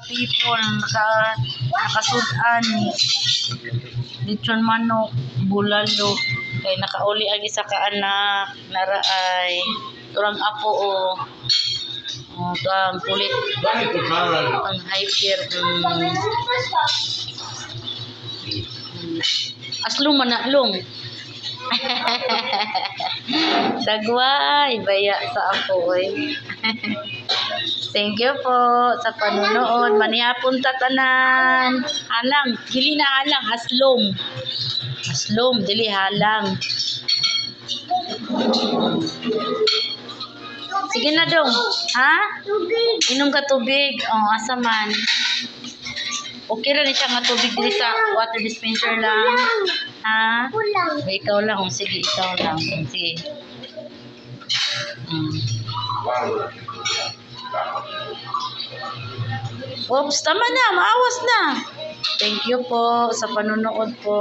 People, nakasudan. Lechon manok, bulalo. Kay nakauli ang isa ka anak. Naraay. Turang apo o. Ang kulit. Ang hyper. Aslong manaklong. Dagway, baya sa ako eh. Thank you po sa panunood. Manihapon ta tanan. Halang, dili na halang, aslom. Aslom, dili halang. Sige na dong. Ha? Inom ka tubig. Oh, asa man. Okay ra ni siya nga tubig diri sa water dispenser lang. Ha? Ikaw lang. Oh, sige, ikaw lang. Sige. Oops, tama na. Maawas na. Thank you po sa panunood po.